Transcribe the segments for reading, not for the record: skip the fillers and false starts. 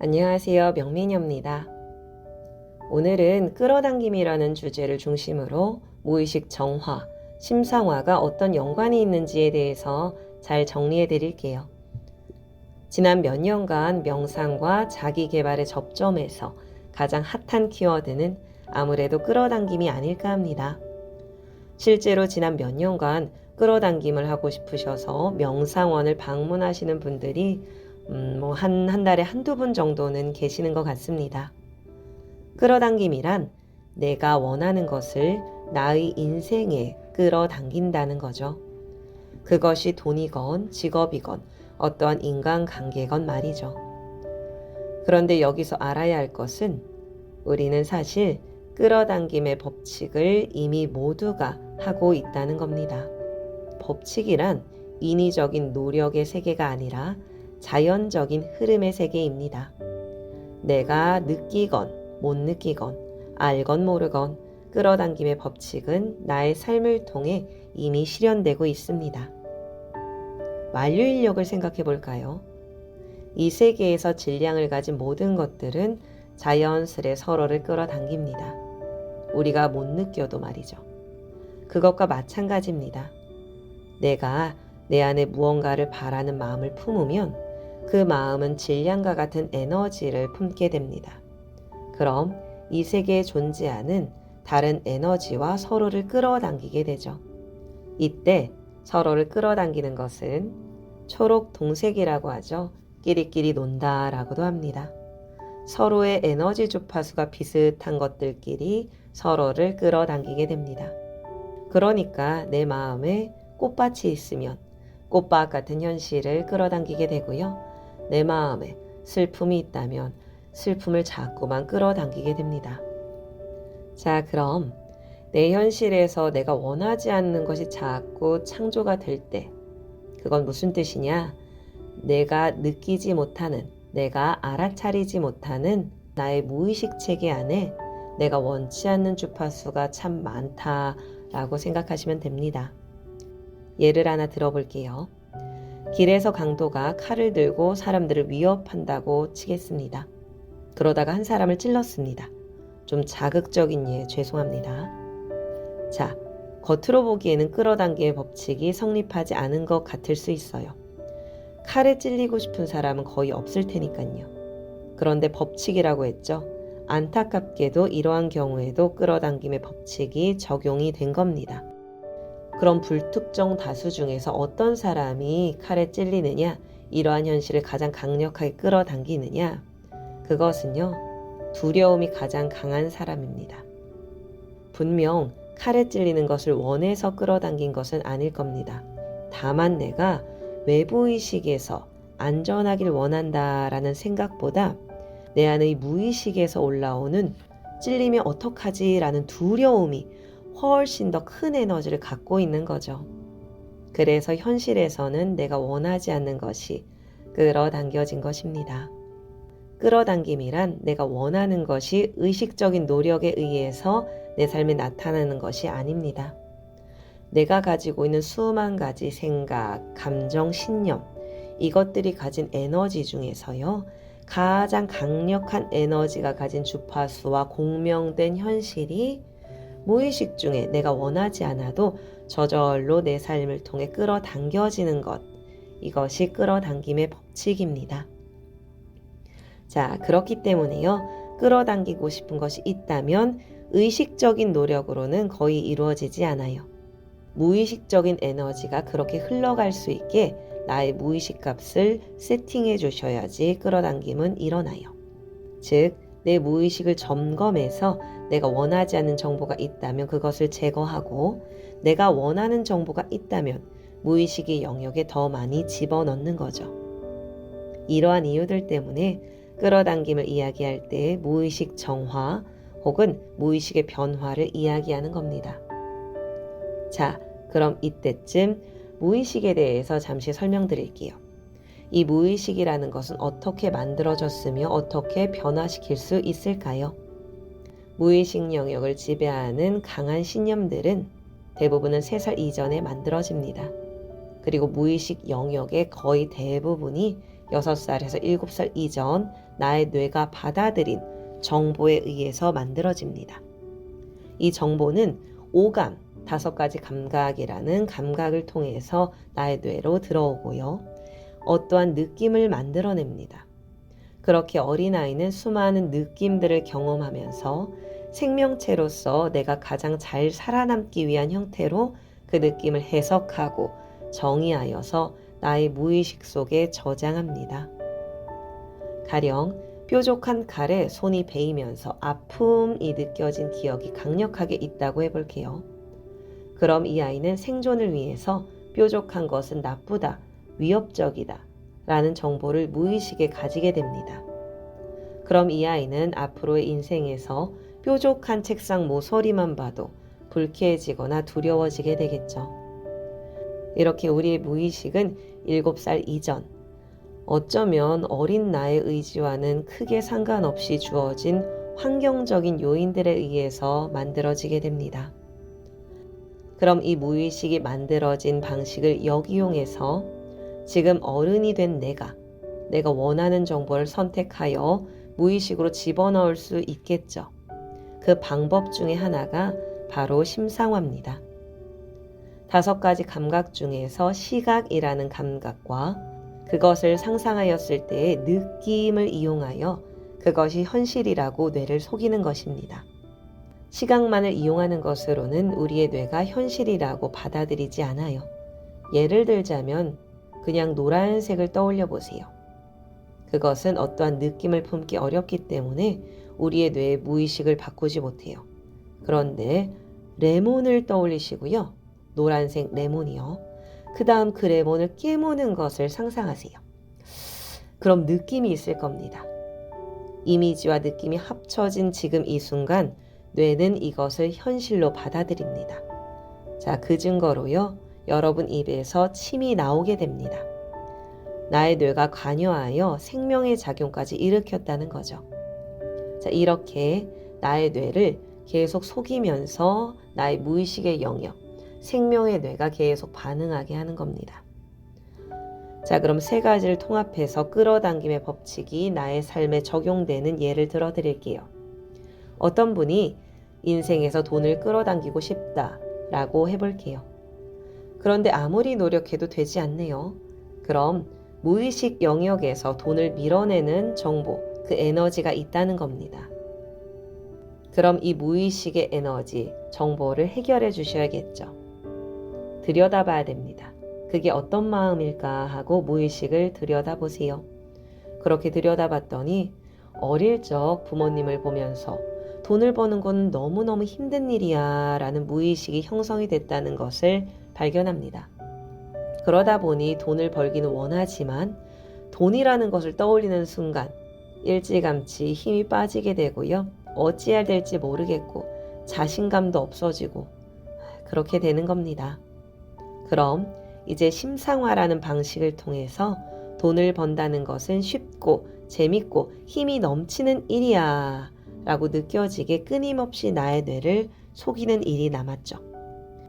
안녕하세요. 명민입니다. 오늘은 끌어당김이라는 주제를 중심으로 무의식 정화, 심상화가 어떤 연관이 있는지에 대해서 잘 정리해 드릴게요. 지난 몇 년간 명상과 자기계발에 접점해서 가장 핫한 키워드는 아무래도 끌어당김이 아닐까 합니다. 실제로 지난 몇 년간 끌어당김을 하고 싶으셔서 명상원을 방문하시는 분들이 한 달에 한두 분 정도는 계시는 것 같습니다. 끌어당김이란 내가 원하는 것을 나의 인생에 끌어당긴다는 거죠. 그것이 돈이건 직업이건 어떠한 인간관계건 말이죠. 그런데 여기서 알아야 할 것은 우리는 사실 끌어당김의 법칙을 이미 모두가 하고 있다는 겁니다. 법칙이란 인위적인 노력의 세계가 아니라 자연적인 흐름의 세계입니다. 내가 느끼건 못 느끼건 알건 모르건 끌어당김의 법칙은 나의 삶을 통해 이미 실현되고 있습니다. 만유인력을 생각해 볼까요? 이 세계에서 질량을 가진 모든 것들은 자연스레 서로를 끌어당깁니다. 우리가 못 느껴도 말이죠. 그것과 마찬가지입니다. 내가 내 안에 무언가를 바라는 마음을 품으면 그 마음은 질량과 같은 에너지를 품게 됩니다. 그럼 이 세계에 존재하는 다른 에너지와 서로를 끌어당기게 되죠. 이때 서로를 끌어당기는 것은 초록 동색이라고 하죠. 끼리끼리 논다라고도 합니다. 서로의 에너지 주파수가 비슷한 것들끼리 서로를 끌어당기게 됩니다. 그러니까 내 마음에 꽃밭이 있으면 꽃밭 같은 현실을 끌어당기게 되고요. 내 마음에 슬픔이 있다면 슬픔을 자꾸만 끌어당기게 됩니다. 자, 그럼 내 현실에서 내가 원하지 않는 것이 자꾸 창조가 될 때, 그건 무슨 뜻이냐? 내가 느끼지 못하는, 내가 알아차리지 못하는 나의 무의식 체계 안에 내가 원치 않는 주파수가 참 많다라고 생각하시면 됩니다. 예를 하나 들어볼게요. 길에서 강도가 칼을 들고 사람들을 위협한다고 치겠습니다. 그러다가 한 사람을 찔렀습니다. 좀 자극적인 예, 죄송합니다. 자, 겉으로 보기에는 끌어당김의 법칙이 성립하지 않은 것 같을 수 있어요. 칼에 찔리고 싶은 사람은 거의 없을 테니까요. 그런데 법칙이라고 했죠. 안타깝게도 이러한 경우에도 끌어당김의 법칙이 적용이 된 겁니다. 그럼 불특정 다수 중에서 어떤 사람이 칼에 찔리느냐, 이러한 현실을 가장 강력하게 끌어당기느냐, 그것은요, 두려움이 가장 강한 사람입니다. 분명 칼에 찔리는 것을 원해서 끌어당긴 것은 아닐 겁니다. 다만 내가 외부의식에서 안전하길 원한다라는 생각보다 내 안의 무의식에서 올라오는 찔리면 어떡하지 라는 두려움이 훨씬 더 큰 에너지를 갖고 있는 거죠. 그래서 현실에서는 내가 원하지 않는 것이 끌어당겨진 것입니다. 끌어당김이란 내가 원하는 것이 의식적인 노력에 의해서 내 삶에 나타나는 것이 아닙니다. 내가 가지고 있는 수만 가지 생각, 감정, 신념, 이것들이 가진 에너지 중에서요, 가장 강력한 에너지가 가진 주파수와 공명된 현실이 무의식 중에 내가 원하지 않아도 저절로 내 삶을 통해 끌어당겨지는 것, 이것이 끌어당김의 법칙입니다. 자, 그렇기 때문에요, 끌어당기고 싶은 것이 있다면 의식적인 노력으로는 거의 이루어지지 않아요. 무의식적인 에너지가 그렇게 흘러갈 수 있게 나의 무의식 값을 세팅해 주셔야지 끌어당김은 일어나요. 즉, 내 무의식을 점검해서 내가 원하지 않는 정보가 있다면 그것을 제거하고, 내가 원하는 정보가 있다면 무의식의 영역에 더 많이 집어넣는 거죠. 이러한 이유들 때문에 끌어당김을 이야기할 때 무의식 정화 혹은 무의식의 변화를 이야기하는 겁니다. 자, 그럼 이때쯤 무의식에 대해서 잠시 설명드릴게요. 이 무의식이라는 것은 어떻게 만들어졌으며 어떻게 변화시킬 수 있을까요? 무의식 영역을 지배하는 강한 신념들은 대부분은 3살 이전에 만들어집니다. 그리고 무의식 영역의 거의 대부분이 6살에서 7살 이전 나의 뇌가 받아들인 정보에 의해서 만들어집니다. 이 정보는 오감, 5가지 감각이라는 감각을 통해서 나의 뇌로 들어오고요. 어떠한 느낌을 만들어냅니다. 그렇게 어린아이는 수많은 느낌들을 경험하면서 생명체로서 내가 가장 잘 살아남기 위한 형태로 그 느낌을 해석하고 정의하여서 나의 무의식 속에 저장합니다. 가령 뾰족한 칼에 손이 베이면서 아픔이 느껴진 기억이 강력하게 있다고 해볼게요. 그럼 이 아이는 생존을 위해서 뾰족한 것은 나쁘다, 위협적이다 라는 정보를 무의식에 가지게 됩니다. 그럼 이 아이는 앞으로의 인생에서 뾰족한 책상 모서리만 봐도 불쾌해지거나 두려워지게 되겠죠. 이렇게 우리의 무의식은 7살 이전, 어쩌면 어린 나의 의지와는 크게 상관없이 주어진 환경적인 요인들에 의해서 만들어지게 됩니다. 그럼 이 무의식이 만들어진 방식을 역이용해서 지금 어른이 된 내가 원하는 정보를 선택하여 무의식으로 집어넣을 수 있겠죠. 그 방법 중에 하나가 바로 심상화입니다. 5가지 감각 중에서 시각이라는 감각과 그것을 상상하였을 때의 느낌을 이용하여 그것이 현실이라고 뇌를 속이는 것입니다. 시각만을 이용하는 것으로는 우리의 뇌가 현실이라고 받아들이지 않아요. 예를 들자면 그냥 노란색을 떠올려 보세요. 그것은 어떠한 느낌을 품기 어렵기 때문에 우리의 뇌의 무의식을 바꾸지 못해요. 그런데 레몬을 떠올리시고요. 노란색 레몬이요. 그 다음 그 레몬을 깨무는 것을 상상하세요. 그럼 느낌이 있을 겁니다. 이미지와 느낌이 합쳐진 지금 이 순간 뇌는 이것을 현실로 받아들입니다. 자, 그 증거로요. 여러분 입에서 침이 나오게 됩니다. 나의 뇌가 관여하여 생명의 작용까지 일으켰다는 거죠. 자, 이렇게 나의 뇌를 계속 속이면서 나의 무의식의 영역, 생명의 뇌가 계속 반응하게 하는 겁니다. 자, 그럼 3가지를 통합해서 끌어당김의 법칙이 나의 삶에 적용되는 예를 들어 드릴게요. 어떤 분이 인생에서 돈을 끌어당기고 싶다라고 해볼게요. 그런데 아무리 노력해도 되지 않네요. 그럼 무의식 영역에서 돈을 밀어내는 정보, 그 에너지가 있다는 겁니다. 그럼 이 무의식의 에너지, 정보를 해결해 주셔야겠죠. 들여다봐야 됩니다. 그게 어떤 마음일까 하고 무의식을 들여다보세요. 그렇게 들여다봤더니 어릴 적 부모님을 보면서 돈을 버는 건 너무너무 힘든 일이야 라는 무의식이 형성이 됐다는 것을 발견합니다. 그러다 보니 돈을 벌기는 원하지만 돈이라는 것을 떠올리는 순간 일찌감치 힘이 빠지게 되고요. 어찌해야 될지 모르겠고 자신감도 없어지고 그렇게 되는 겁니다. 그럼 이제 심상화라는 방식을 통해서 돈을 번다는 것은 쉽고 재밌고 힘이 넘치는 일이야 라고 느껴지게 끊임없이 나의 뇌를 속이는 일이 남았죠.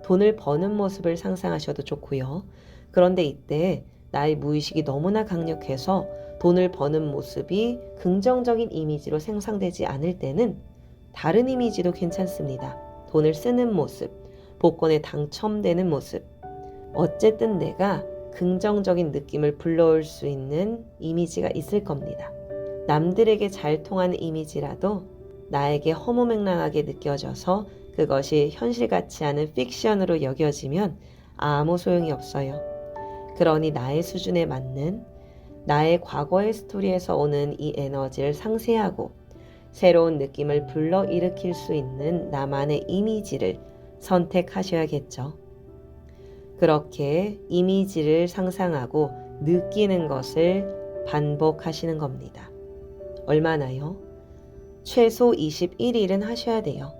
돈을 버는 모습을 상상하셔도 좋고요. 그런데 이때 나의 무의식이 너무나 강력해서 돈을 버는 모습이 긍정적인 이미지로 생성되지 않을 때는 다른 이미지도 괜찮습니다. 돈을 쓰는 모습, 복권에 당첨되는 모습. 어쨌든 내가 긍정적인 느낌을 불러올 수 있는 이미지가 있을 겁니다. 남들에게 잘 통하는 이미지라도 나에게 허무맹랑하게 느껴져서 그것이 현실 같지 않은 픽션으로 여겨지면 아무 소용이 없어요. 그러니 나의 수준에 맞는 나의 과거의 스토리에서 오는 이 에너지를 상쇄하고 새로운 느낌을 불러일으킬 수 있는 나만의 이미지를 선택하셔야겠죠. 그렇게 이미지를 상상하고 느끼는 것을 반복하시는 겁니다. 얼마나요? 최소 21일은 하셔야 돼요.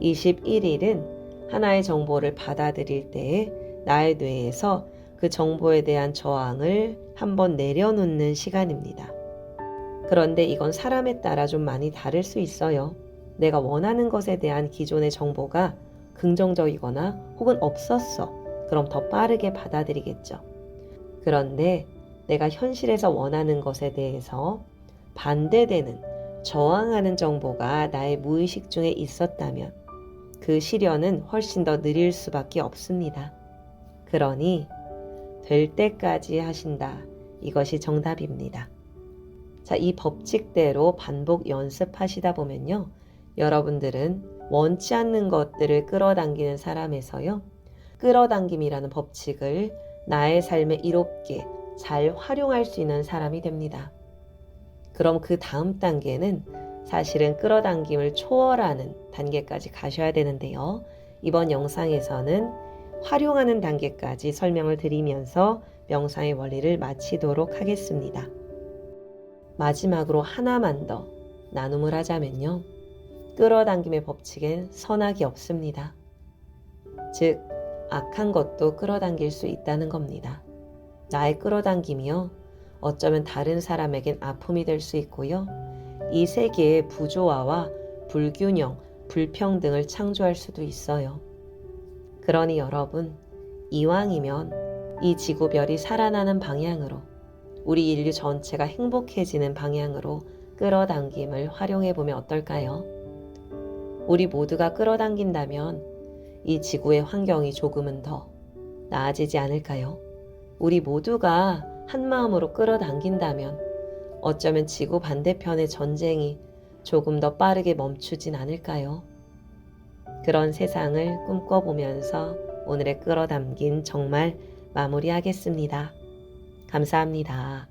21일은 하나의 정보를 받아들일 때에 나의 뇌에서 그 정보에 대한 저항을 한번 내려놓는 시간입니다. 그런데 이건 사람에 따라 좀 많이 다를 수 있어요. 내가 원하는 것에 대한 기존의 정보가 긍정적이거나 혹은 없었어. 그럼 더 빠르게 받아들이겠죠. 그런데 내가 현실에서 원하는 것에 대해서 반대되는, 저항하는 정보가 나의 무의식 중에 있었다면 그 실현은 훨씬 더 느릴 수밖에 없습니다. 그러니 될 때까지 하신다. 이것이 정답입니다. 자, 이 법칙대로 반복 연습하시다 보면요. 여러분들은 원치 않는 것들을 끌어당기는 사람에서요. 끌어당김이라는 법칙을 나의 삶에 이롭게 잘 활용할 수 있는 사람이 됩니다. 그럼 그 다음 단계는 사실은 끌어당김을 초월하는 단계까지 가셔야 되는데요. 이번 영상에서는 활용하는 단계까지 설명을 드리면서 명상의 원리를 마치도록 하겠습니다. 마지막으로 하나만 더 나눔을 하자면요. 끌어당김의 법칙엔 선악이 없습니다. 즉, 악한 것도 끌어당길 수 있다는 겁니다. 나의 끌어당김이요. 어쩌면 다른 사람에겐 아픔이 될 수 있고요. 이 세계의 부조화와 불균형, 불평등을 창조할 수도 있어요. 그러니 여러분, 이왕이면 이 지구별이 살아나는 방향으로, 우리 인류 전체가 행복해지는 방향으로 끌어당김을 활용해보면 어떨까요? 우리 모두가 끌어당긴다면 이 지구의 환경이 조금은 더 나아지지 않을까요? 우리 모두가 한 마음으로 끌어당긴다면 어쩌면 지구 반대편의 전쟁이 조금 더 빠르게 멈추진 않을까요? 그런 세상을 꿈꿔보면서 오늘의 끌어당긴 정말 마무리하겠습니다. 감사합니다.